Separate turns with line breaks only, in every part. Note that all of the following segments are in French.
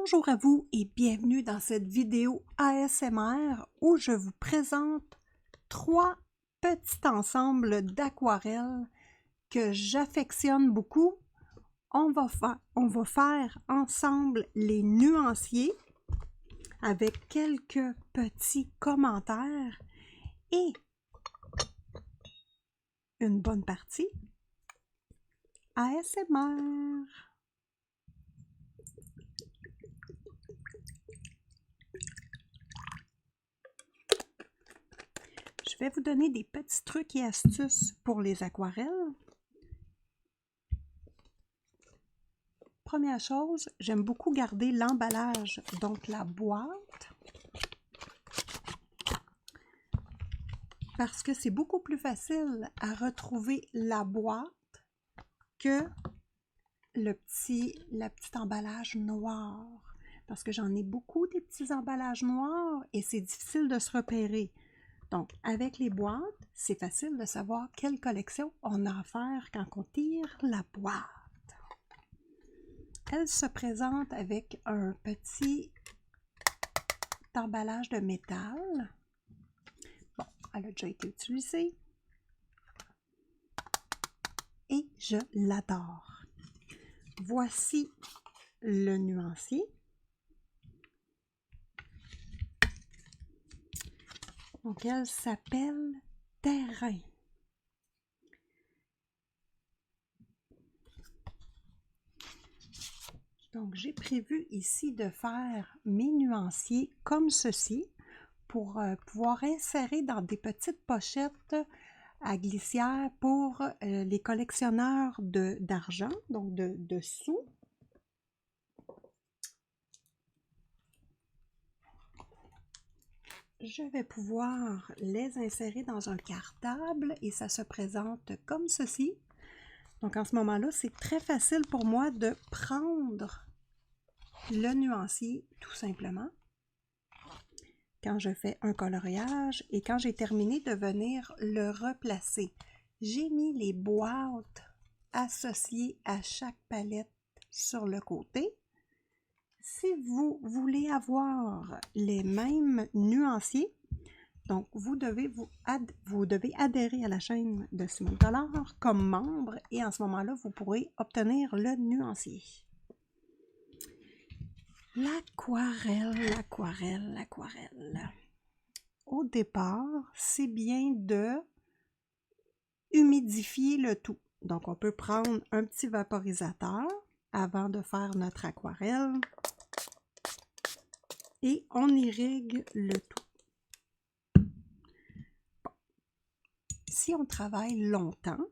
Bonjour à vous et bienvenue dans cette vidéo ASMR où je vous présente trois petits ensembles d'aquarelles que j'affectionne beaucoup. On va faire ensemble les nuanciers avec quelques petits commentaires et une bonne partie ASMR. Je vais vous donner des petits trucs et astuces pour les aquarelles. Première chose, j'aime beaucoup garder l'emballage, donc la boîte, parce que c'est beaucoup plus facile à retrouver la boîte que la petite emballage noir. Parce que j'en ai beaucoup des petits emballages noirs et c'est difficile de se repérer. Donc, avec les boîtes, c'est facile de savoir quelle collection on a à faire quand on tire la boîte. Elle se présente avec un petit emballage de métal. Bon, elle a déjà été utilisée. Et je l'adore. Voici le nuancier. Donc, elle s'appelle Terrain. Donc, j'ai prévu ici de faire mes nuanciers comme ceci pour pouvoir insérer dans des petites pochettes à glissière pour les collectionneurs d'argent, donc de sous. Je vais pouvoir les insérer dans un cartable et ça se présente comme ceci. Donc en ce moment-là, c'est très facile pour moi de prendre le nuancier tout simplement quand je fais un coloriage et quand j'ai terminé de venir le replacer. J'ai mis les boîtes associées à chaque palette sur le côté. Si vous voulez avoir les mêmes nuanciers, donc vous devez adhérer à la chaîne de Simone Collard comme membre et en ce moment-là, vous pourrez obtenir le nuancier. L'aquarelle, l'aquarelle, l'aquarelle. Au départ, c'est bien de humidifier le tout. Donc, on peut prendre un petit vaporisateur avant de faire notre aquarelle et on irrigue le tout. Bon. Si on travaille longtemps,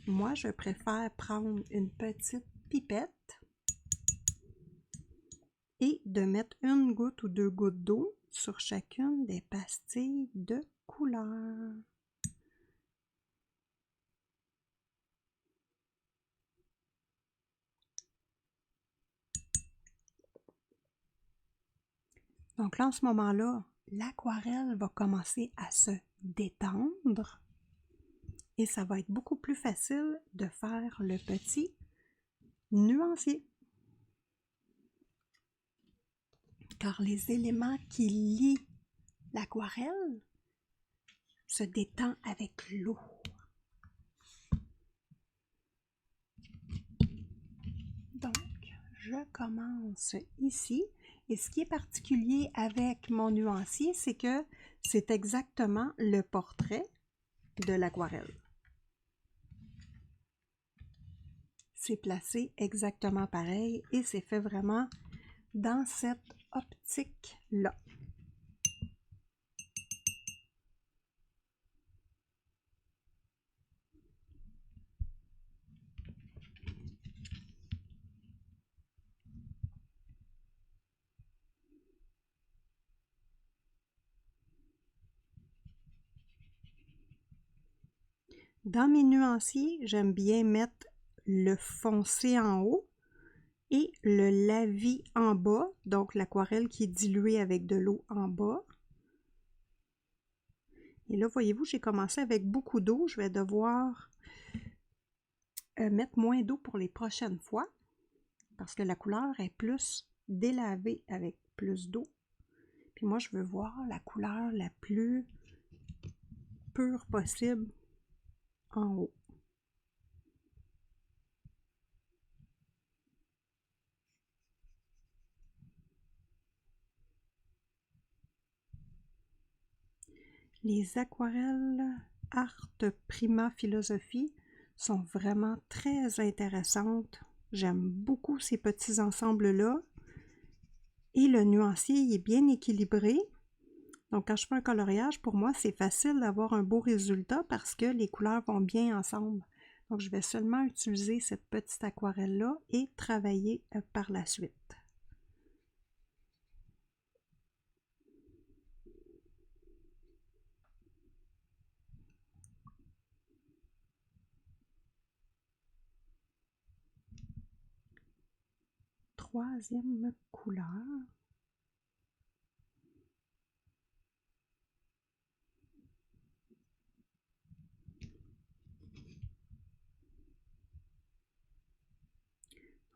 moi, je préfère prendre une petite pipette et de mettre une goutte ou deux gouttes d'eau sur chacune des pastilles de couleur. Donc là, en ce moment-là, l'aquarelle va commencer à se détendre et ça va être beaucoup plus facile de faire le petit nuancier. Car les éléments qui lient l'aquarelle se détendent avec l'eau. Donc, je commence ici. Et ce qui est particulier avec mon nuancier, c'est que c'est exactement le portrait de l'aquarelle. C'est placé exactement pareil et c'est fait vraiment dans cette optique-là. Dans mes nuanciers, j'aime bien mettre le foncé en haut et le lavis en bas, donc l'aquarelle qui est diluée avec de l'eau en bas. Et là, voyez-vous, j'ai commencé avec beaucoup d'eau. Je vais devoir mettre moins d'eau pour les prochaines fois parce que la couleur est plus délaver avec plus d'eau. Puis moi, je veux voir la couleur la plus pure possible en haut. Les aquarelles Art Prima Philosophie sont vraiment très intéressantes. J'aime beaucoup ces petits ensembles-là. Et le nuancier est bien équilibré. Donc, quand je fais un coloriage, pour moi, c'est facile d'avoir un beau résultat parce que les couleurs vont bien ensemble. Donc, je vais seulement utiliser cette petite aquarelle-là et travailler par la suite. Troisième couleur.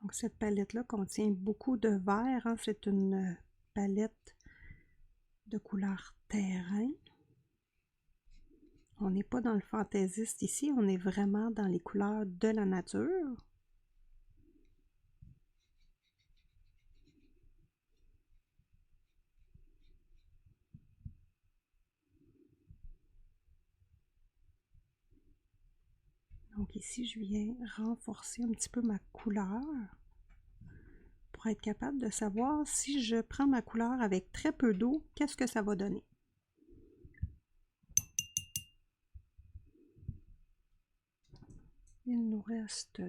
Donc, cette palette-là contient beaucoup de vert. Hein. C'est une palette de couleur terrain. On n'est pas dans le fantaisiste ici, on est vraiment dans les couleurs de la nature. Donc ici, je viens renforcer un petit peu ma couleur pour être capable de savoir si je prends ma couleur avec très peu d'eau, qu'est-ce que ça va donner. Il nous reste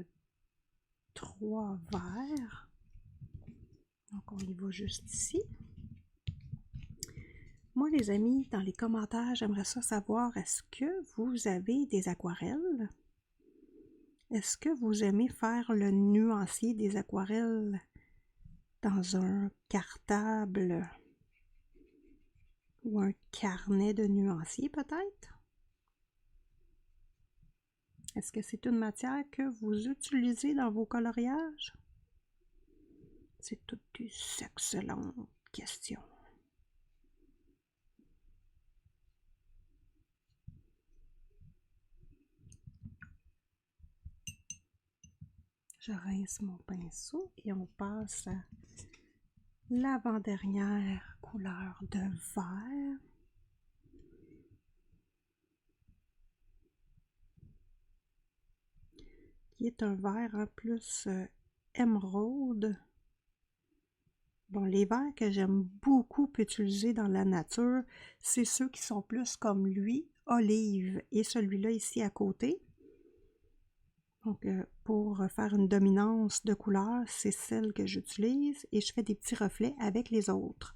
3 verres. Donc on y va juste ici. Moi les amis, dans les commentaires, j'aimerais ça savoir, est-ce que vous avez des aquarelles? Est-ce que vous aimez faire le nuancier des aquarelles dans un cartable ou un carnet de nuancier peut-être? Est-ce que c'est une matière que vous utilisez dans vos coloriages? C'est toutes des excellentes questions. Je rince mon pinceau et on passe à l'avant-dernière couleur de vert. Qui est un vert en plus émeraude. Bon, les verts que j'aime beaucoup utiliser dans la nature, c'est ceux qui sont plus comme lui, olive, et celui-là ici à côté. Donc, pour faire une dominance de couleur, c'est celle que j'utilise et je fais des petits reflets avec les autres.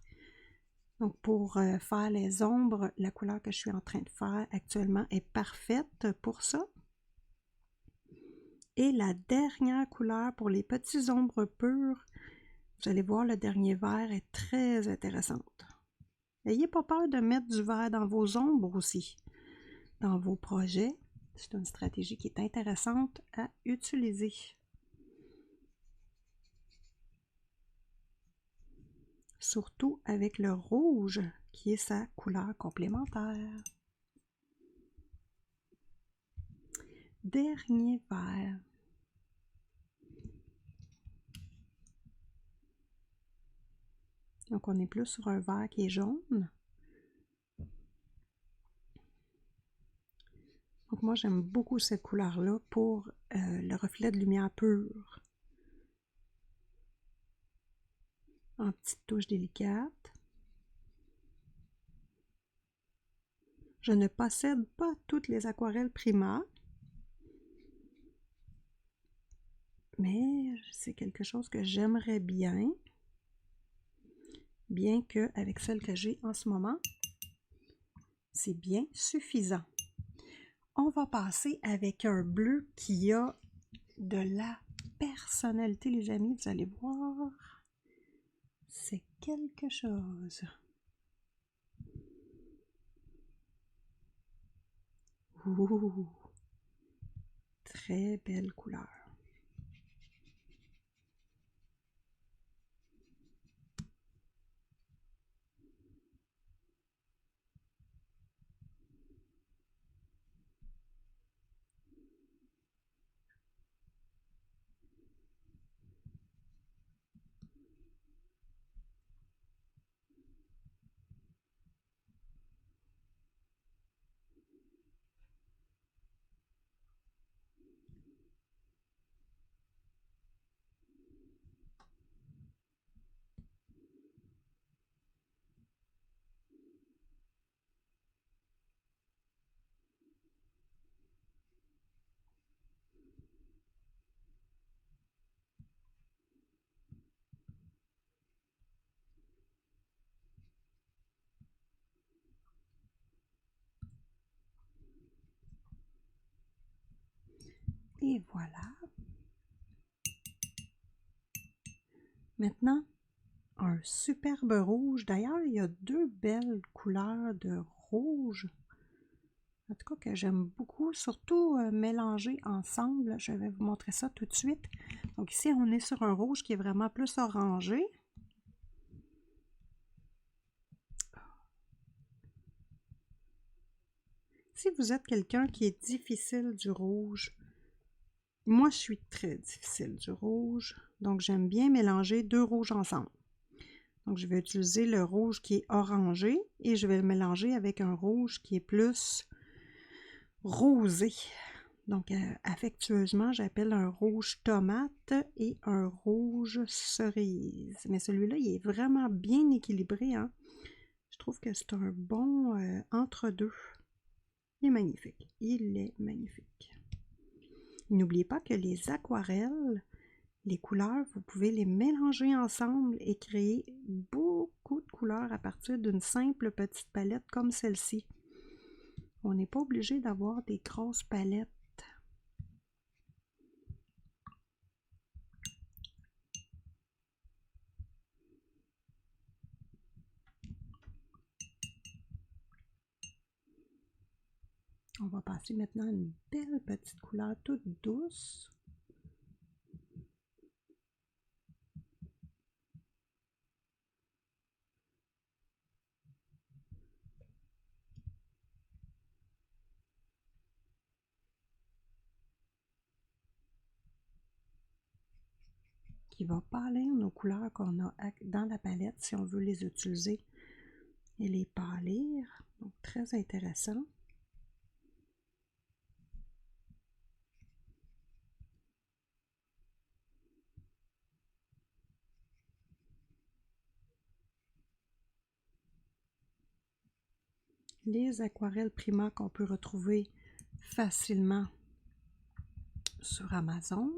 Donc, pour faire les ombres, la couleur que je suis en train de faire actuellement est parfaite pour ça. Et la dernière couleur pour les petits ombres pures, vous allez voir, le dernier vert est très intéressante. N'ayez pas peur de mettre du vert dans vos ombres aussi, dans vos projets. C'est une stratégie qui est intéressante à utiliser. Surtout avec le rouge, qui est sa couleur complémentaire. Dernier vert. Donc, on est plus sur un vert qui est jaune. Donc, moi, j'aime beaucoup cette couleur-là pour le reflet de lumière pure. En petite touche délicate. Je ne possède pas toutes les aquarelles Prima, mais c'est quelque chose que j'aimerais bien qu'avec celle que j'ai en ce moment, c'est bien suffisant. On va passer avec un bleu qui a de la personnalité, les amis, vous allez voir, c'est quelque chose. Ouh, très belle couleur. Et voilà. Maintenant, un superbe rouge. D'ailleurs, il y a deux belles couleurs de rouge. En tout cas, que j'aime beaucoup, surtout mélanger ensemble. Je vais vous montrer ça tout de suite. Donc ici, on est sur un rouge qui est vraiment plus orangé. Si vous êtes quelqu'un qui est difficile du rouge, moi je suis très difficile du rouge, donc j'aime bien mélanger deux rouges ensemble. Donc je vais utiliser le rouge qui est orangé et je vais le mélanger avec un rouge qui est plus rosé. Donc affectueusement, j'appelle un rouge tomate et un rouge cerise. Mais celui-là, il est vraiment bien équilibré, hein? Je trouve que c'est un bon entre-deux. Il est magnifique. Il est magnifique. N'oubliez pas que les aquarelles, les couleurs, vous pouvez les mélanger ensemble et créer beaucoup de couleurs à partir d'une simple petite palette comme celle-ci. On n'est pas obligé d'avoir des grosses palettes. On va passer maintenant à une belle petite couleur toute douce. Qui va pâlir nos couleurs qu'on a dans la palette si on veut les utiliser et les pâlir. Donc très intéressant. Les aquarelles Prima qu'on peut retrouver facilement sur Amazon.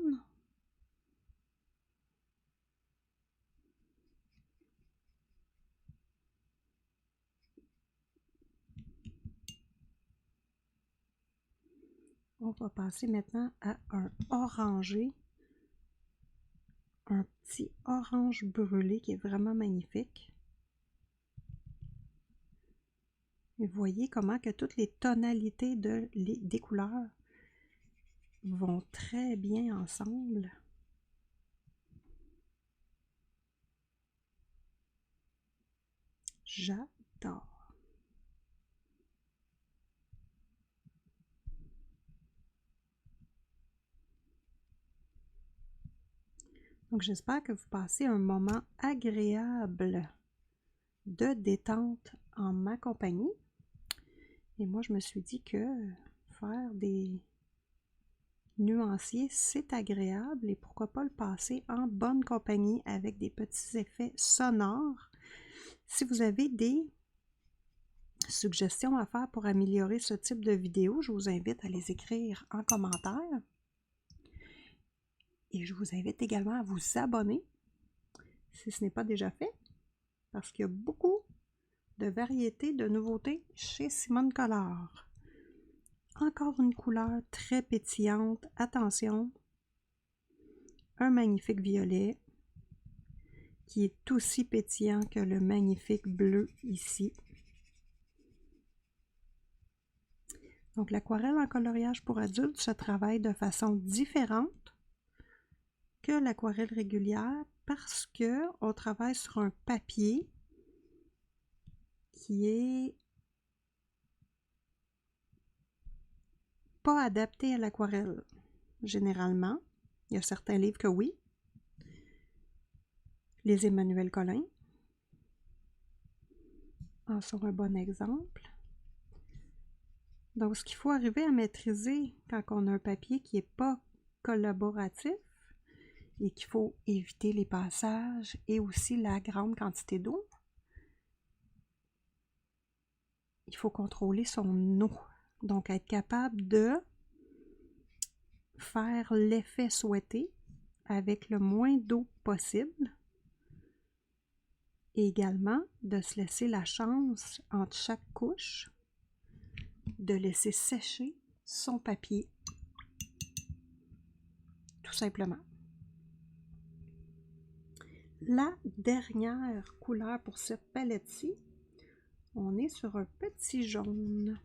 On va passer maintenant à un orangé, un petit orange brûlé qui est vraiment magnifique. Et vous voyez comment que toutes les tonalités des couleurs vont très bien ensemble. J'adore. Donc j'espère que vous passez un moment agréable de détente en ma compagnie. Et moi, je me suis dit que faire des nuanciers, c'est agréable et pourquoi pas le passer en bonne compagnie avec des petits effets sonores. Si vous avez des suggestions à faire pour améliorer ce type de vidéo, je vous invite à les écrire en commentaire. Et je vous invite également à vous abonner si ce n'est pas déjà fait, parce qu'il y a beaucoup de variétés, de nouveautés chez Simone Collard. Encore une couleur très pétillante. Attention, un magnifique violet qui est aussi pétillant que le magnifique bleu ici. Donc l'aquarelle en coloriage pour adultes se travaille de façon différente que l'aquarelle régulière parce que on travaille sur un papier qui est pas adapté à l'aquarelle. Généralement, il y a certains livres que oui. Les Emmanuel Collin en sont un bon exemple. Donc, ce qu'il faut arriver à maîtriser quand on a un papier qui n'est pas collaboratif et qu'il faut éviter les passages et aussi la grande quantité d'eau, il faut contrôler son eau. Donc, être capable de faire l'effet souhaité avec le moins d'eau possible et également de se laisser la chance entre chaque couche de laisser sécher son papier tout simplement. La dernière couleur pour cette palette-ci, on est sur un petit jaune.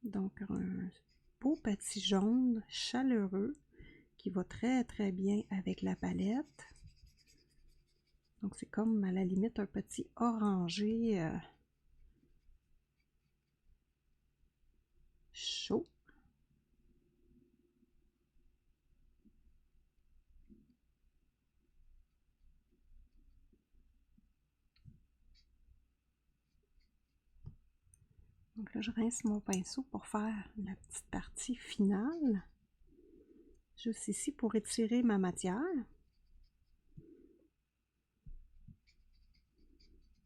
Donc, un beau petit jaune chaleureux qui va très très bien avec la palette. Donc, c'est comme à la limite un petit orangé chaud. Donc là, je rince mon pinceau pour faire la petite partie finale. Juste ici pour étirer ma matière.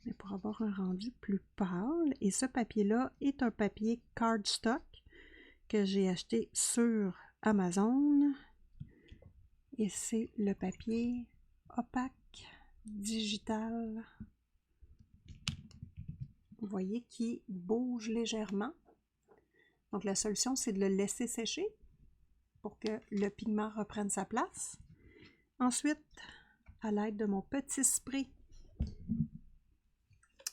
Mais pour avoir un rendu plus pâle. Et ce papier-là est un papier cardstock que j'ai acheté sur Amazon. Et c'est le papier opaque digital. Vous voyez qui bouge légèrement. Donc la solution, c'est de le laisser sécher pour que le pigment reprenne sa place. Ensuite, à l'aide de mon petit spray,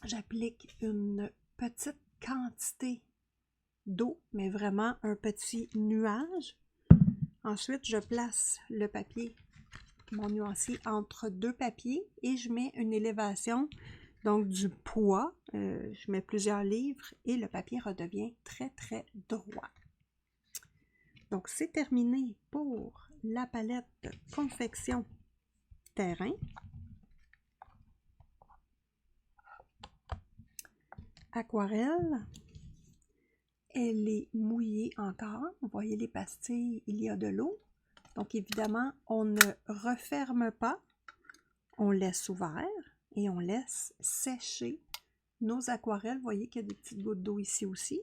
j'applique une petite quantité d'eau, mais vraiment un petit nuage. Ensuite, je place le papier, mon nuancier, entre deux papiers et je mets une élévation, donc du poids. Je mets plusieurs livres et le papier redevient très très droit. Donc, c'est terminé pour la palette Confection Terrain. Aquarelle. Elle est mouillée encore. Vous voyez les pastilles, il y a de l'eau. Donc, évidemment, on ne referme pas. On laisse ouvert et on laisse sécher nos aquarelles. Vous voyez qu'il y a des petites gouttes d'eau ici aussi.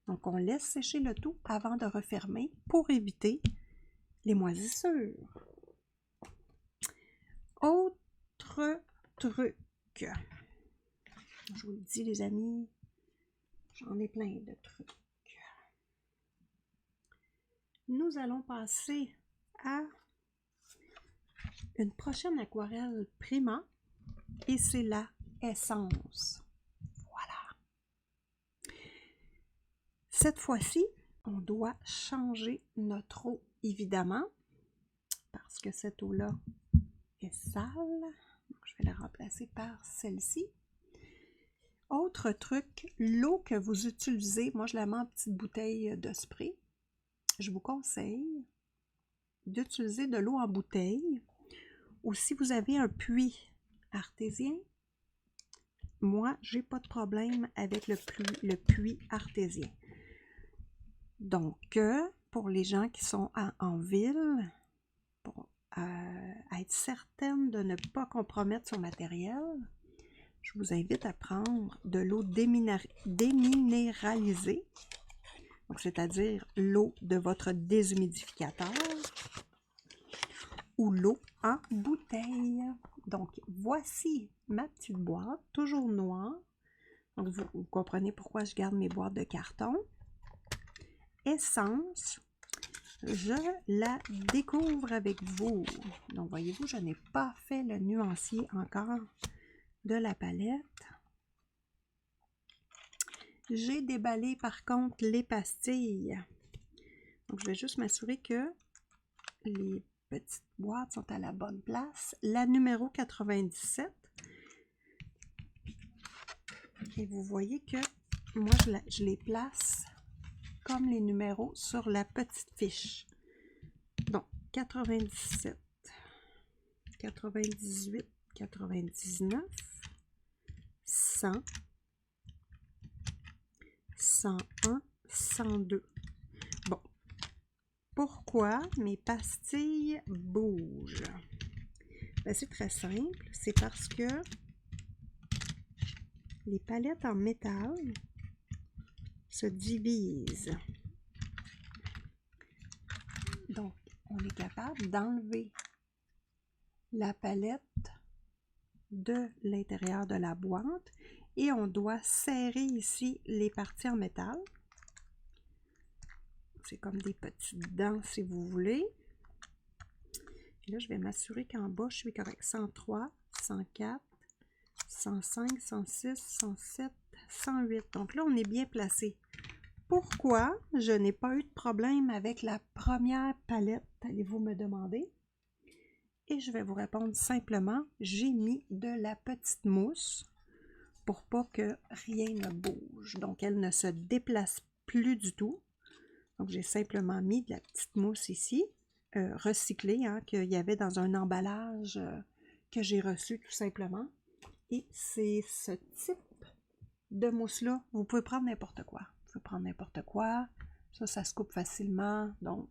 Donc, on laisse sécher le tout avant de refermer pour éviter les moisissures. Autre truc. Je vous le dis, les amis, j'en ai plein de trucs. Nous allons passer à une prochaine aquarelle Prima et c'est la Essence. Voilà. Cette fois-ci, on doit changer notre eau, évidemment, parce que cette eau-là est sale. Donc, je vais la remplacer par celle-ci. Autre truc, l'eau que vous utilisez, moi je la mets en petite bouteille de spray. Je vous conseille d'utiliser de l'eau en bouteille ou si vous avez un puits artésien. Moi, j'ai pas de problème avec le puits artésien. Donc, pour les gens qui sont en ville, pour être certaine de ne pas compromettre son matériel, je vous invite à prendre de l'eau déminéralisée, c'est-à-dire l'eau de votre déshumidificateur ou l'eau en bouteille. Donc, voici ma petite boîte, toujours noire. Donc, vous comprenez pourquoi je garde mes boîtes de carton. Essence, je la découvre avec vous. Donc, voyez-vous, je n'ai pas fait le nuancier encore de la palette. J'ai déballé par contre les pastilles. Donc, je vais juste m'assurer que les petites boîtes sont à la bonne place. La numéro 97. Et vous voyez que moi, je les place comme les numéros sur la petite fiche. Donc, 97, 98, 99, 100, 101, 102. Bon, pourquoi mes pastilles bougent? Ben, c'est très simple, c'est parce que les palettes en métal se divisent. Donc, on est capable d'enlever la palette de l'intérieur de la boîte et on doit serrer ici les parties en métal. c'est comme des petites dents si vous voulez. Et là, je vais m'assurer qu'en bas, je suis correct. 103, 104, 105, 106, 107, 108. Donc là, on est bien placé. Pourquoi je n'ai pas eu de problème avec la première palette, allez-vous me demander? Et je vais vous répondre simplement, j'ai mis de la petite mousse pour pas que rien ne bouge. Donc, elle ne se déplace plus du tout. Donc, j'ai simplement mis de la petite mousse ici, recyclée, hein, qu'il y avait dans un emballage que j'ai reçu tout simplement. Et c'est ce type de mousse-là. Vous pouvez prendre n'importe quoi. Vous pouvez prendre n'importe quoi. Ça se coupe facilement. Donc,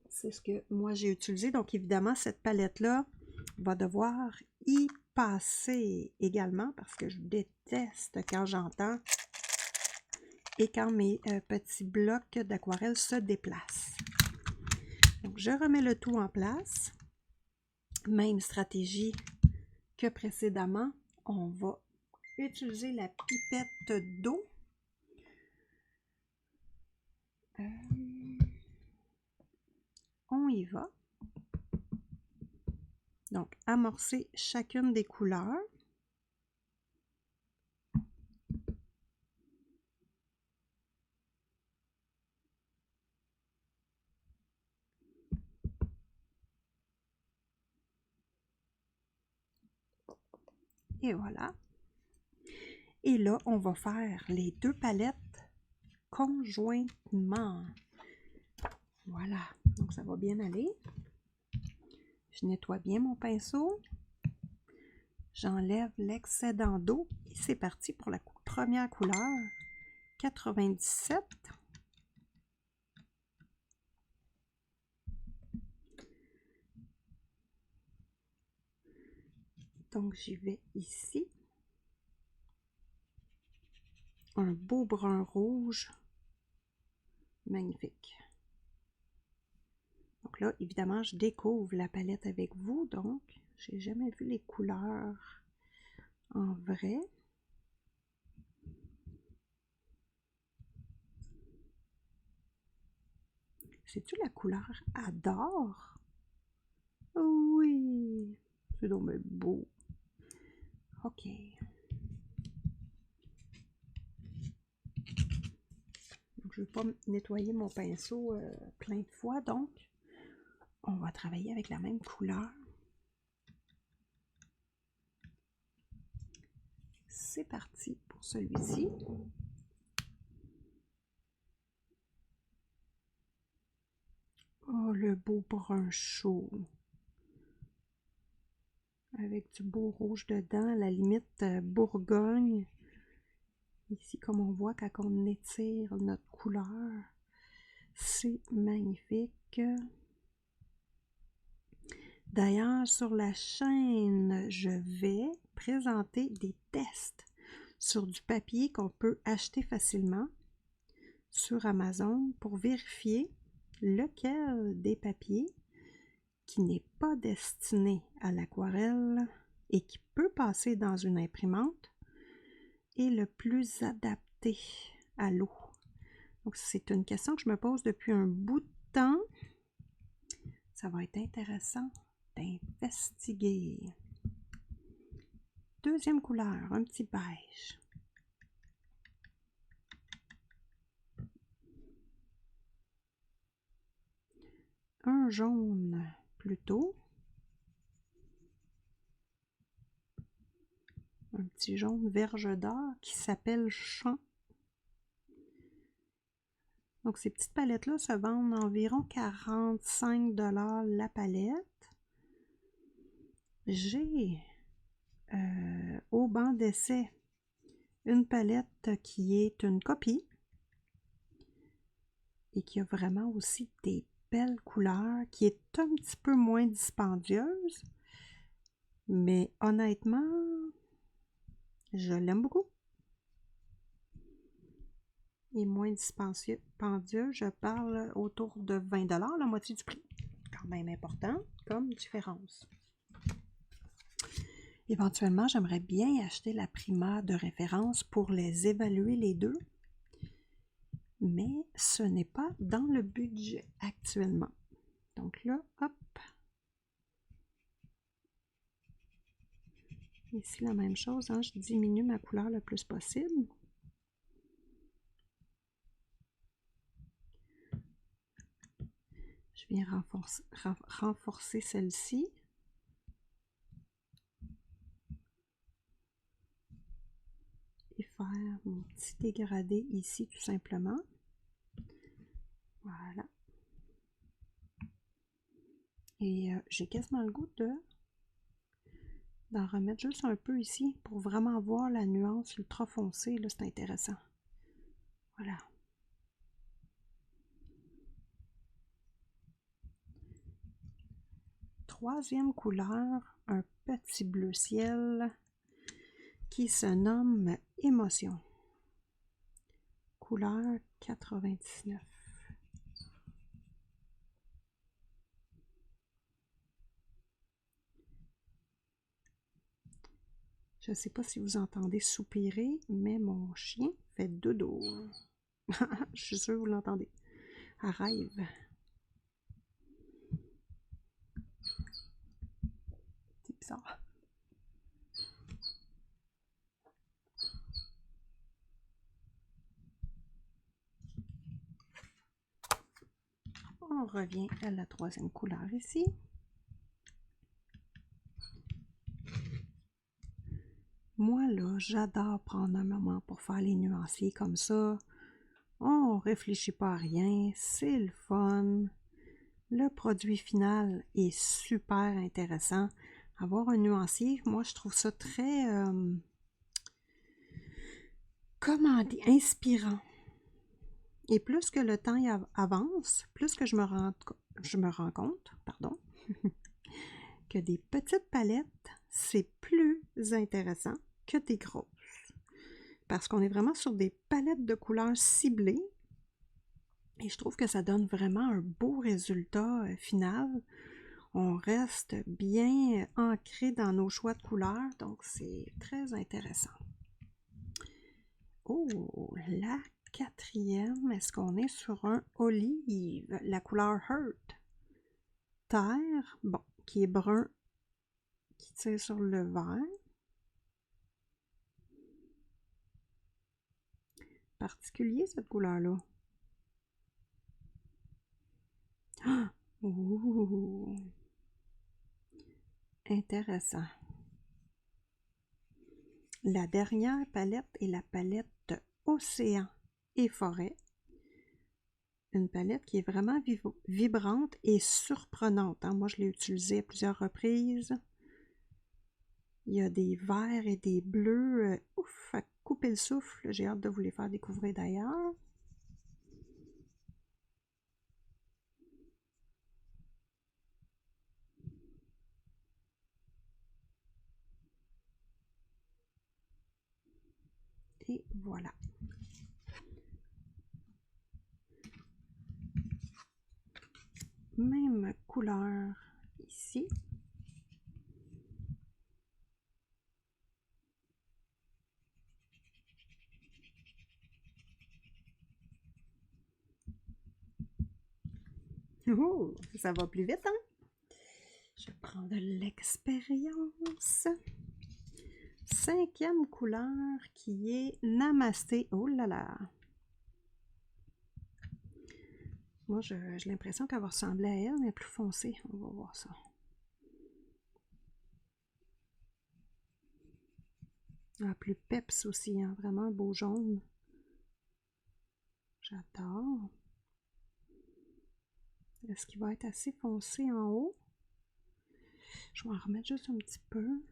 c'est ce que moi j'ai utilisé. Donc, évidemment, cette palette-là va devoir y passer également parce que je déteste quand j'entends et quand mes petits blocs d'aquarelle se déplacent. Donc, je remets le tout en place. Même stratégie que précédemment. On va utiliser la pipette d'eau. On y va. Donc, amorcer chacune des couleurs. Et voilà. Et là, on va faire les deux palettes conjointement. Voilà. Donc, ça va bien aller. Je nettoie bien mon pinceau. J'enlève l'excédent d'eau. Et c'est parti pour la première couleur. 97. Donc, j'y vais ici. Un beau brun rouge. Magnifique. Donc là, évidemment, je découvre la palette avec vous. Donc, j'ai jamais vu les couleurs en vrai. C'est-tu la couleur Adore? Oui! C'est donc beau. OK. Donc, je ne vais pas nettoyer mon pinceau plein de fois. Donc, on va travailler avec la même couleur. C'est parti pour celui-ci. Oh, le beau brun chaud. Avec du beau rouge dedans, à la limite Bourgogne. Ici, comme on voit, quand on étire notre couleur, c'est magnifique. D'ailleurs, sur la chaîne, je vais présenter des tests sur du papier qu'on peut acheter facilement sur Amazon pour vérifier lequel des papiers qui n'est pas destiné à l'aquarelle et qui peut passer dans une imprimante est le plus adapté à l'eau. Donc, c'est une question que je me pose depuis un bout de temps. Ça va être intéressant d'investiguer. Deuxième couleur, un petit beige. Un jaune plutôt. Un petit jaune verge d'or qui s'appelle Champ. Donc, ces petites palettes-là se vendent environ 45 $ la palette. J'ai au banc d'essai une palette qui est une copie et qui a vraiment aussi des belles couleurs, qui est un petit peu moins dispendieuse, mais honnêtement, je l'aime beaucoup. Et moins dispendieux, je parle autour de 20 $, la moitié du prix. Quand même important comme différence. Éventuellement, j'aimerais bien acheter la Prima de référence pour les évaluer les deux. mais ce n'est pas dans le budget actuellement. Donc là, hop. Ici, la même chose, hein, je diminue ma couleur le plus possible. Je viens renforcer celle-ci. Et faire mon petit dégradé ici, tout simplement. Voilà. Et j'ai quasiment le goût d'en remettre juste un peu ici pour vraiment voir la nuance ultra foncée. Là, c'est intéressant. Voilà. Troisième couleur, un petit bleu ciel qui se nomme Émotion. Couleur 99. Je ne sais pas si vous entendez soupirer, mais mon chien fait dodo. Je suis sûre que vous l'entendez. Elle rêve. C'est bizarre. On revient à la troisième couleur ici. Moi, là, j'adore prendre un moment pour faire les nuanciers comme ça. On ne réfléchit pas à rien, c'est le fun. Le produit final est super intéressant. Avoir un nuancier, moi, je trouve ça très, comment dire, inspirant. Et plus que le temps avance, plus que je me rends compte, pardon, que des petites palettes, c'est plus intéressant que des grosses. Parce qu'on est vraiment sur des palettes de couleurs ciblées. Et je trouve que ça donne vraiment un beau résultat final. On reste bien ancré dans nos choix de couleurs, donc c'est très intéressant. Oh, la quatrième, est-ce qu'on est sur un olive? La couleur Hurt. Terre, bon, qui est brun, qui tire sur le vert. Particulier cette couleur-là. Ah! Ouh! Intéressant. La dernière palette est la palette Océan et Forêt. Une palette qui est vraiment vibrante et surprenante. Hein? Moi, je l'ai utilisée à plusieurs reprises. Il y a des verts et des bleus. Ouf, à couper le souffle. J'ai hâte de vous les faire découvrir d'ailleurs. Et voilà. Même couleur ici. Oh, ça va plus vite, hein? Je prends de l'expérience. Cinquième couleur qui est Namasté. Oh là là! Moi, j'ai l'impression qu'elle va ressembler à elle, mais plus foncée. On va voir ça. Ah, plus peps aussi, hein? Vraiment un beau jaune. J'adore. Est-ce qu'il va être assez foncé en haut? Je vais en remettre juste un petit peu.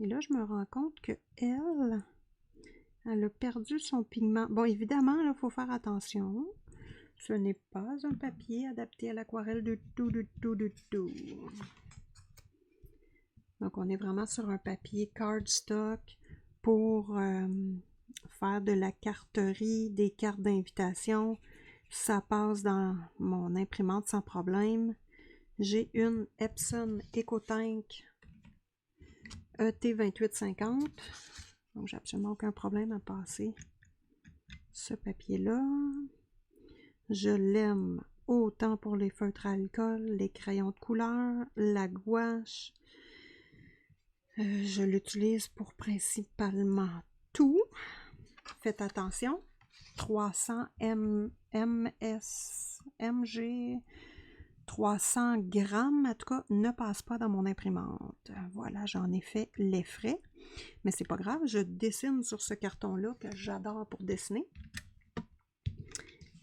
Et là, je me rends compte que elle a perdu son pigment. Bon, évidemment, là, il faut faire attention. Ce n'est pas un papier adapté à l'aquarelle du tout, du tout, du tout. Donc, on est vraiment sur un papier cardstock pour faire de la carterie, des cartes d'invitation. Ça passe dans mon imprimante sans problème. J'ai une Epson EcoTank ET2850. Donc, j'ai absolument aucun problème à passer ce papier-là. Je l'aime autant pour les feutres à alcool, les crayons de couleur, la gouache. Je l'utilise pour principalement tout. Faites attention, 300 mg, 300 grammes, en tout cas, ne passe pas dans mon imprimante. Voilà, j'en ai fait les frais, mais c'est pas grave, je dessine sur ce carton-là que j'adore pour dessiner.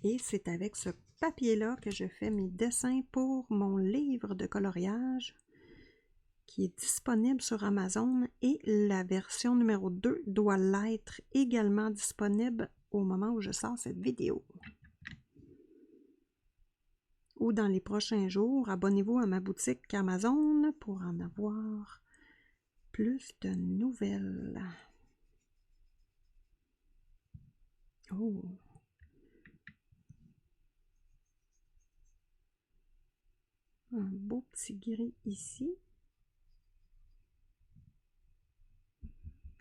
Et c'est avec ce papier-là que je fais mes dessins pour mon livre de coloriage qui est disponible sur Amazon et la version numéro 2 doit l'être également disponible au moment où je sors cette vidéo. Ou dans les prochains jours, abonnez-vous à ma boutique Amazon pour en avoir plus de nouvelles. Oh! Un beau petit gris ici.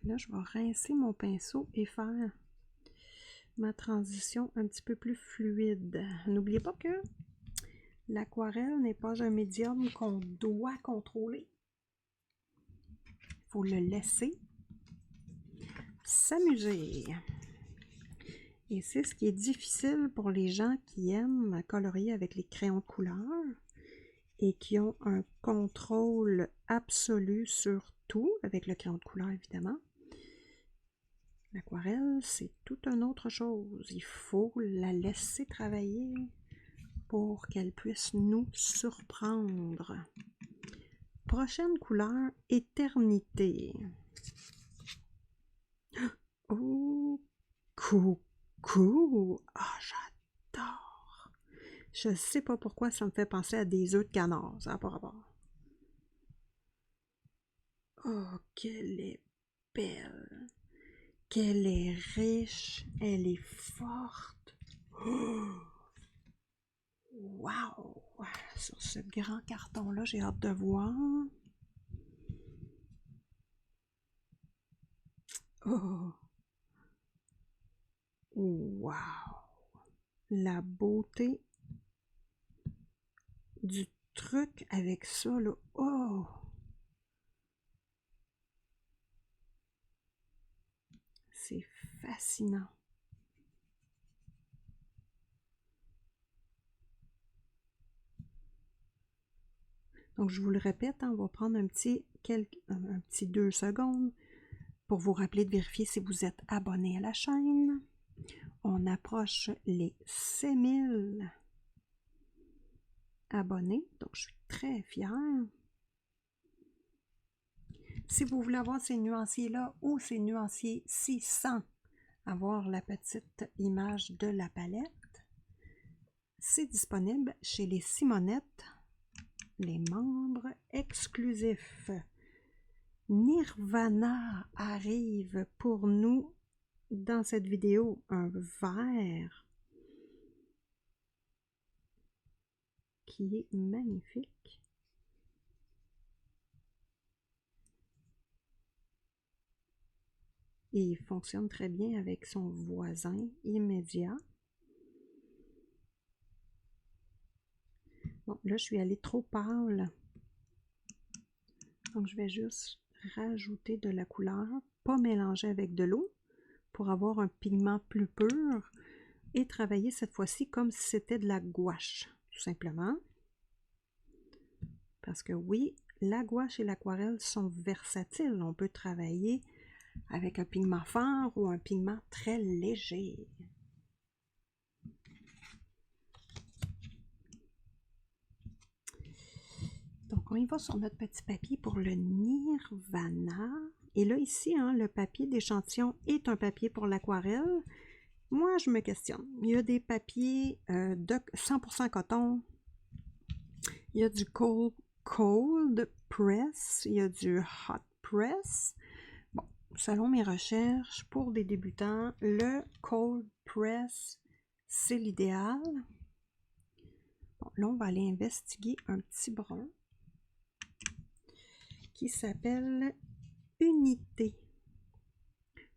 Là, je vais rincer mon pinceau et faire ma transition un petit peu plus fluide. N'oubliez pas que l'aquarelle n'est pas un médium qu'on doit contrôler. Il faut le laisser s'amuser. Et c'est ce qui est difficile pour les gens qui aiment colorier avec les crayons de couleur et qui ont un contrôle absolu sur tout, avec le crayon de couleur évidemment. L'aquarelle, c'est toute une autre chose. Il faut la laisser travailler pour qu'elle puisse nous surprendre. Prochaine couleur, éternité. Oh, coucou! Ah, j'adore! Je ne sais pas pourquoi ça me fait penser à des œufs de canard, ça n'a pas rapport. Oh, qu'elle est belle! Qu'elle est riche, elle est forte. Oh! Wow! Sur ce grand carton-là, j'ai hâte de voir. Oh! Wow! La beauté du truc avec ça, là. Oh! C'est fascinant. Donc, je vous le répète, hein, on va prendre un petit 2 secondes pour vous rappeler de vérifier si vous êtes abonné à la chaîne. On approche les 6000 abonnés, donc je suis très fière. Si vous voulez avoir ces nuanciers-là ou ces nuanciers-ci sans avoir la petite image de la palette, c'est disponible chez les Simonettes, les membres exclusifs. Nirvana arrive pour nous dans cette vidéo, un vert qui est magnifique. Et il fonctionne très bien avec son voisin immédiat. Bon, là, je suis allée trop pâle. Donc, je vais juste rajouter de la couleur, pas mélanger avec de l'eau, pour avoir un pigment plus pur et travailler cette fois-ci comme si c'était de la gouache, tout simplement. Parce que oui, la gouache et l'aquarelle sont versatiles. On peut travailler avec un pigment fort ou un pigment très léger. Donc, on y va sur notre petit papier pour le Nirvana. Et là, ici, hein, le papier d'échantillon est un papier pour l'aquarelle. Moi, je me questionne. Il y a des papiers de 100% coton. Il y a du cold press. Il y a du hot press. Bon, selon mes recherches, pour des débutants, le cold press, c'est l'idéal. Bon, là, on va aller investiguer un petit brun qui s'appelle Unité.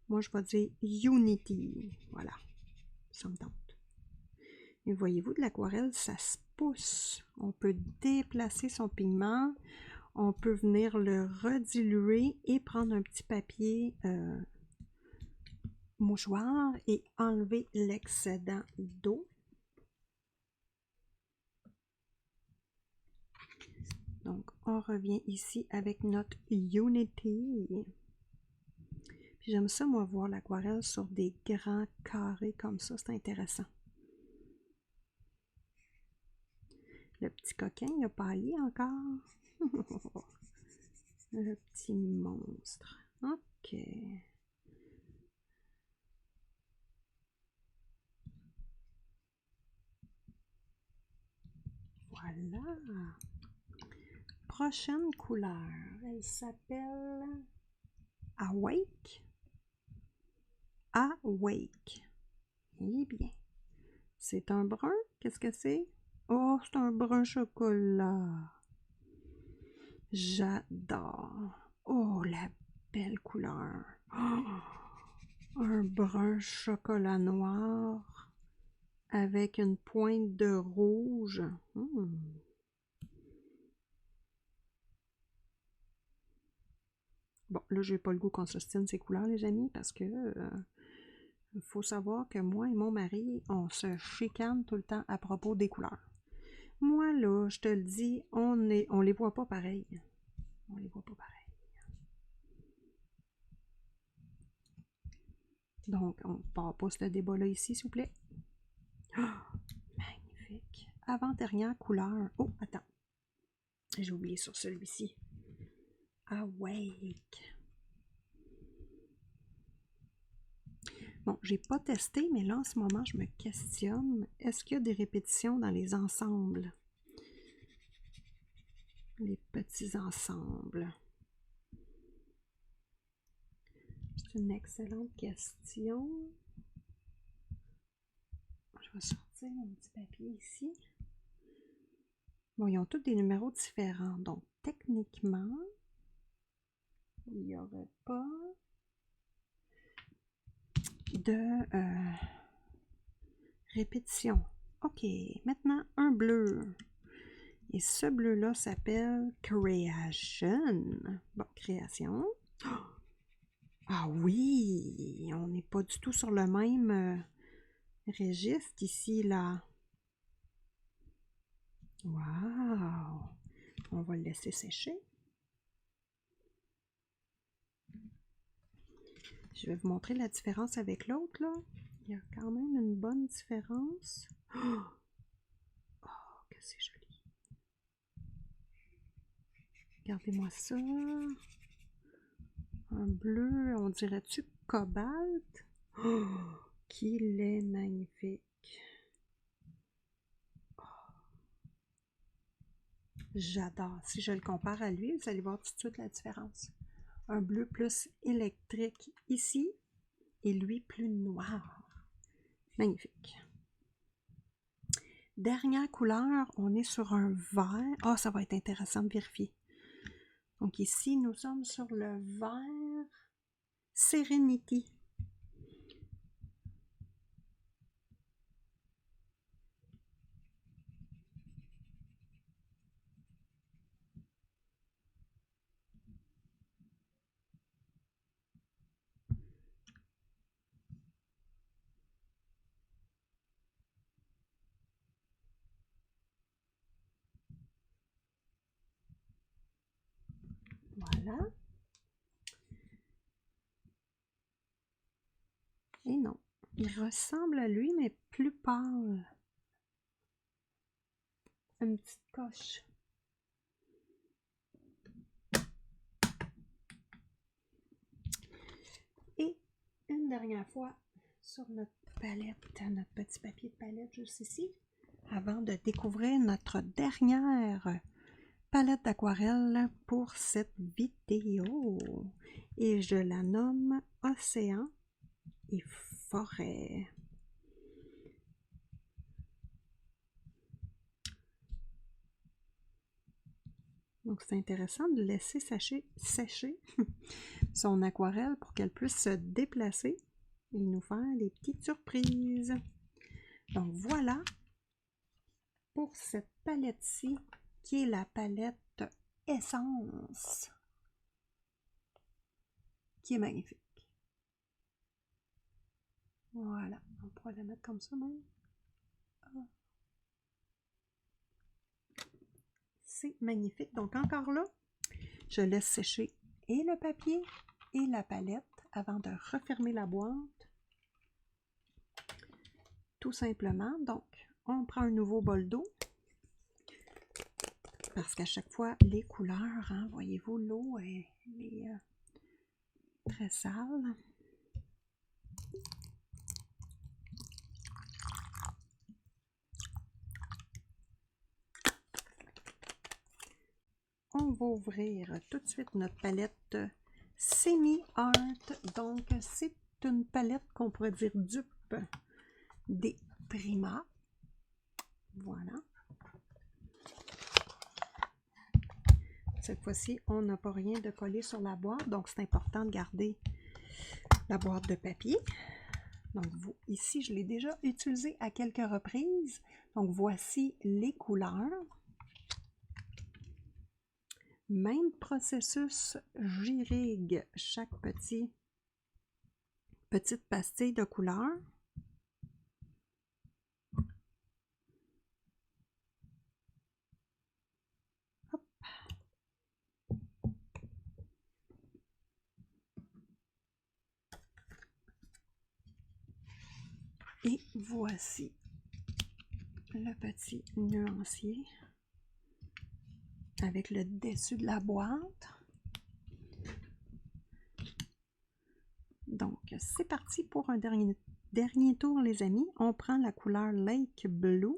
Moi, je vais dire Unity. Voilà. ça me tente. Et voyez-vous, de l'aquarelle, ça se pousse. On peut déplacer son pigment, on peut venir le rediluer et prendre un petit papier mouchoir et enlever l'excédent d'eau. Donc, on revient ici avec notre Unity. Puis j'aime ça, moi, voir l'aquarelle sur des grands carrés comme ça. C'est intéressant. Le petit coquin, il n'a pas allié encore. Le petit monstre. OK. Voilà. Prochaine couleur. Elle s'appelle Awake. Awake. Eh bien, c'est un brun. Qu'est-ce que c'est? Oh, c'est un brun chocolat. J'adore. Oh, la belle couleur. Oh, un brun chocolat noir avec une pointe de rouge. Bon, là, j'ai pas le goût qu'on s'ostine ces couleurs, les amis, parce que faut savoir que moi et mon mari, on se chicane tout le temps à propos des couleurs. Moi, là, je te le dis, on les voit pas pareil. On les voit pas pareil. Donc, on part pas ce débat-là ici, s'il vous plaît. Oh, magnifique. Avant-dernière couleur. Oh, attends. J'ai oublié sur celui-ci. Awake. Bon, j'ai pas testé, mais là, en ce moment, je me questionne. Est-ce qu'il y a des répétitions dans les ensembles? Les petits ensembles. C'est une excellente question. Je vais sortir mon petit papier ici. Bon, ils ont tous des numéros différents. Donc, techniquement, il n'y aurait pas de répétition. OK, maintenant, un bleu. Et ce bleu-là s'appelle Creation. Bon, création. Ah oui, on n'est pas du tout sur le même registre ici, là. Wow! On va le laisser sécher. Je vais vous montrer la différence avec l'autre, là. Il y a quand même une bonne différence. Oh, que c'est joli! Regardez-moi ça. Un bleu, on dirait-tu cobalt? Oh, qu'il est magnifique! J'adore. Si je le compare à lui, vous allez voir tout de suite la différence. Un bleu plus électrique ici et lui plus noir. Magnifique. Dernière couleur, on est sur un vert. Ah, ça va être intéressant de vérifier. Donc ici, nous sommes sur le vert Serenity. Voilà. Et non, il ressemble à lui, mais plus pâle. Une petite coche. Et une dernière fois sur notre palette, notre petit papier de palette juste ici, avant de découvrir notre dernière palette d'aquarelle pour cette vidéo. Et je la nomme Océan et Forêt. Donc c'est intéressant de laisser sécher son aquarelle pour qu'elle puisse se déplacer et nous faire des petites surprises. Donc voilà pour cette palette-ci qui est la palette Essence, qui est magnifique. Voilà, on pourrait la mettre comme ça même. C'est magnifique. Donc encore là, je laisse sécher et le papier et la palette avant de refermer la boîte. Tout simplement. Donc, on prend un nouveau bol d'eau. Parce qu'à chaque fois, les couleurs, hein, voyez-vous, l'eau est très sale. On va ouvrir tout de suite notre palette Semi-Art. Donc, c'est une palette qu'on pourrait dire dupe des Prima. Voilà. Cette fois-ci, on n'a pas rien de collé sur la boîte, donc c'est important de garder la boîte de papier. Donc, ici, je l'ai déjà utilisé à quelques reprises. Donc, voici les couleurs. Même processus, j'irrigue chaque petite pastille de couleur. Hop. Et voici le petit nuancier avec le dessus de la boîte. Donc, c'est parti pour un dernier tour, les amis. On prend la couleur Lake Blue.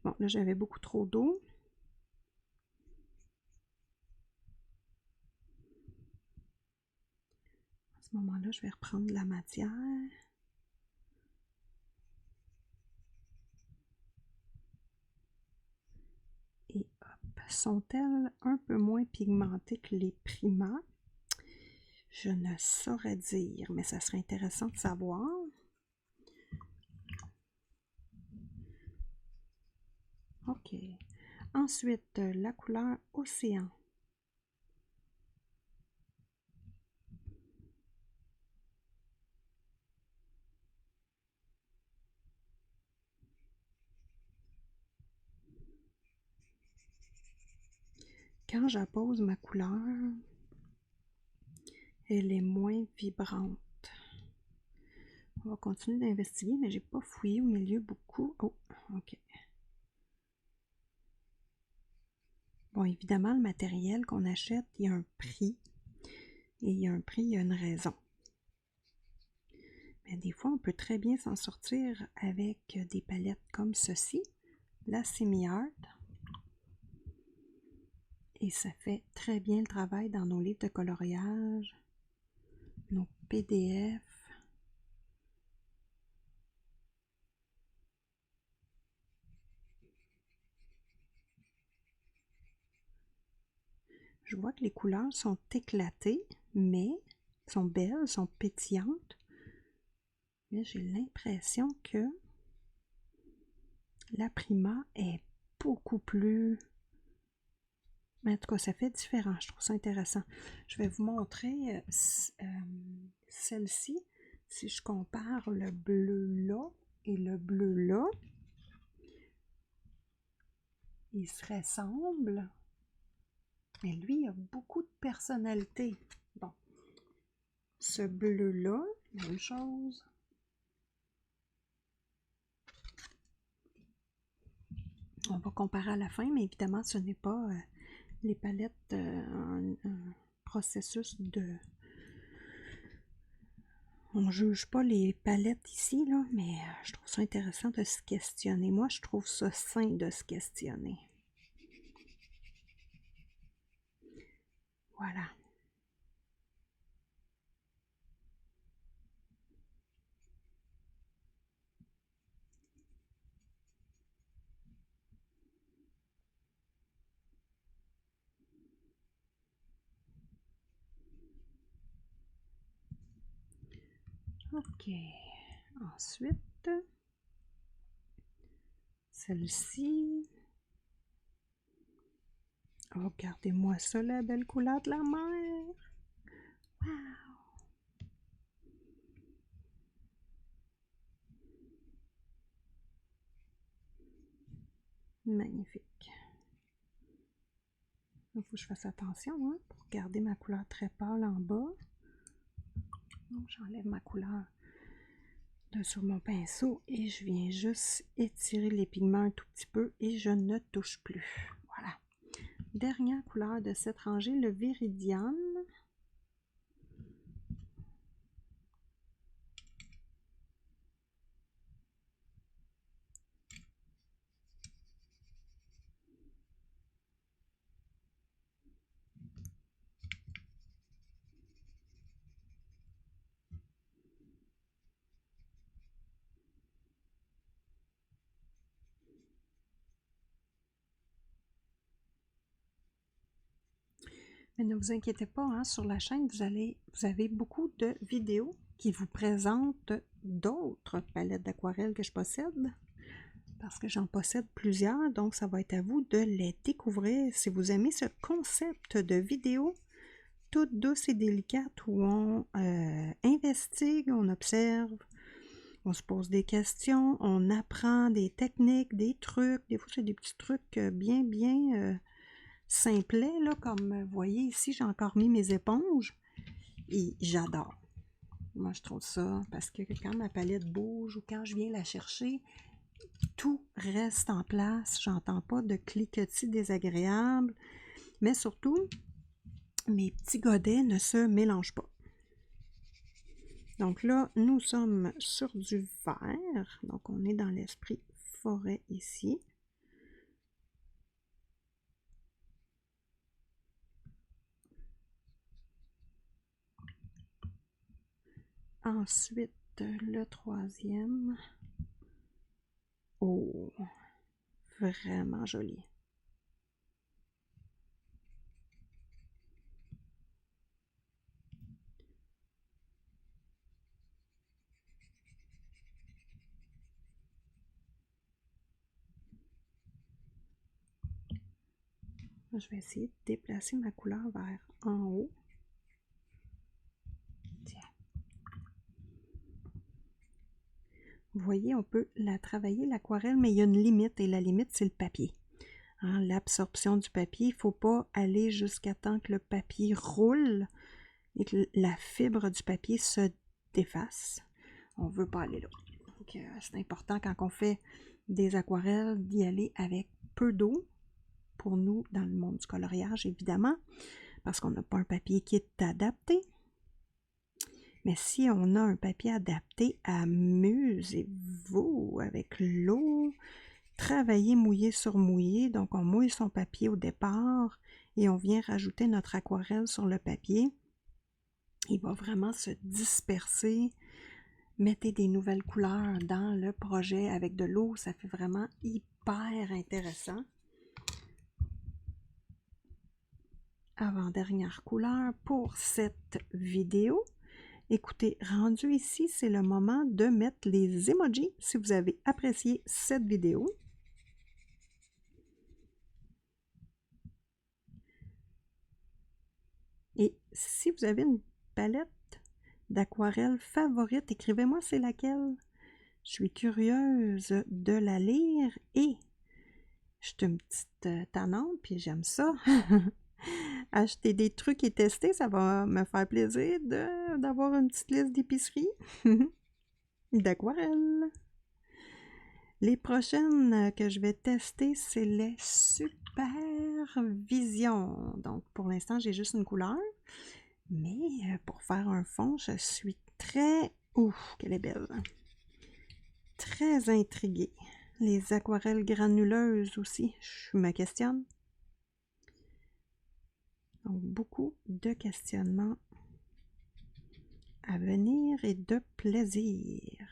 Bon, là, j'avais beaucoup trop d'eau. À ce moment-là, je vais reprendre la matière. Et hop, sont-elles un peu moins pigmentées que les Prima? Je ne saurais dire, mais ça serait intéressant de savoir. OK. Ensuite, la couleur Océan. Quand j'appose ma couleur, elle est moins vibrante. On va continuer d'investiguer, mais j'ai pas fouillé au milieu beaucoup. Oh, OK. Bon, évidemment, le matériel qu'on achète, il y a un prix. Et il y a un prix, il y a une raison. Mais des fois, on peut très bien s'en sortir avec des palettes comme ceci, la Semi-Art. Et ça fait très bien le travail dans nos livres de coloriage, nos PDF. Je vois que les couleurs sont éclatées, mais sont belles, sont pétillantes. Mais j'ai l'impression que la Prima est beaucoup plus... Mais en tout cas, ça fait différent. Je trouve ça intéressant. Je vais vous montrer celle-ci. Si je compare le bleu là et le bleu là, ils se ressemblent. Mais lui, il a beaucoup de personnalité. Bon. Ce bleu-là, même chose. On va comparer à la fin, mais évidemment, ce n'est pas les palettes, un processus de... On ne juge pas les palettes ici, là, mais je trouve ça intéressant de se questionner. Moi, je trouve ça sain de se questionner. Voilà. OK. Ensuite, celle-ci. Oh, regardez-moi ça, la belle couleur de la mer. Wow! Magnifique. Il faut que je fasse attention hein, pour garder ma couleur très pâle en bas. J'enlève ma couleur de sur mon pinceau et je viens juste étirer les pigments un tout petit peu et je ne touche plus. Voilà. Dernière couleur de cette rangée, le Viridian. Mais ne vous inquiétez pas, hein, sur la chaîne, vous avez beaucoup de vidéos qui vous présentent d'autres palettes d'aquarelle que je possède. Parce que j'en possède plusieurs, donc ça va être à vous de les découvrir. Si vous aimez ce concept de vidéo toute douce et délicate où on investigue, on observe, on se pose des questions, on apprend des techniques, des trucs. Des fois, c'est des petits trucs bien simplets, là, comme vous voyez ici, j'ai encore mis mes éponges et j'adore. Moi, je trouve ça parce que quand ma palette bouge ou quand je viens la chercher, tout reste en place. J'entends pas de cliquetis désagréables, mais surtout, mes petits godets ne se mélangent pas. Donc là, nous sommes sur du vert. Donc, on est dans l'esprit forêt ici. Ensuite, le troisième. Oh, vraiment joli. Je vais essayer de déplacer ma couleur vers en haut. Tiens. Vous voyez, on peut la travailler, l'aquarelle, mais il y a une limite, et la limite, c'est le papier. Hein, l'absorption du papier, il ne faut pas aller jusqu'à temps que le papier roule et que la fibre du papier se défasse. On ne veut pas aller là. Donc, c'est important quand on fait des aquarelles d'y aller avec peu d'eau, pour nous, dans le monde du coloriage, évidemment, parce qu'on n'a pas un papier qui est adapté. Mais si on a un papier adapté, amusez-vous avec l'eau. Travailler mouillé sur mouillé, donc on mouille son papier au départ et on vient rajouter notre aquarelle sur le papier. Il va vraiment se disperser. Mettez des nouvelles couleurs dans le projet avec de l'eau, ça fait vraiment hyper intéressant. Avant-dernière couleur pour cette vidéo. Écoutez, rendu ici, c'est le moment de mettre les emojis si vous avez apprécié cette vidéo. Et si vous avez une palette d'aquarelle favorite, écrivez-moi c'est laquelle. Je suis curieuse de la lire et je suis une petite tannante, puis j'aime ça. Acheter des trucs et tester, ça va me faire plaisir d'avoir une petite liste d'épicerie d'aquarelle. Les prochaines que je vais tester, c'est les Supervision. Donc, pour l'instant, j'ai juste une couleur. Mais pour faire un fond, je suis très... Ouf, qu'elle est belle! Très intriguée. Les aquarelles granuleuses aussi, je me questionne. Donc, beaucoup de questionnements à venir et de plaisir.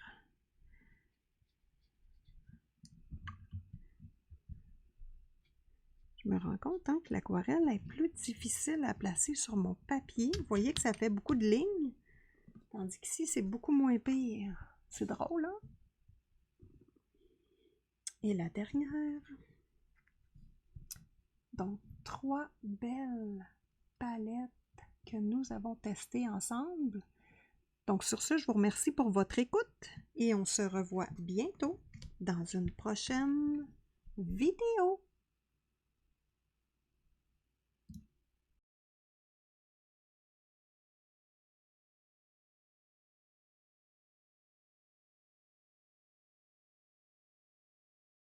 Je me rends compte hein, que l'aquarelle est plus difficile à placer sur mon papier. Vous voyez que ça fait beaucoup de lignes. Tandis qu'ici, c'est beaucoup moins pire. C'est drôle, hein? Et la dernière. Donc, 3 belles palettes que nous avons testées ensemble. Donc, sur ce, je vous remercie pour votre écoute et on se revoit bientôt dans une prochaine vidéo.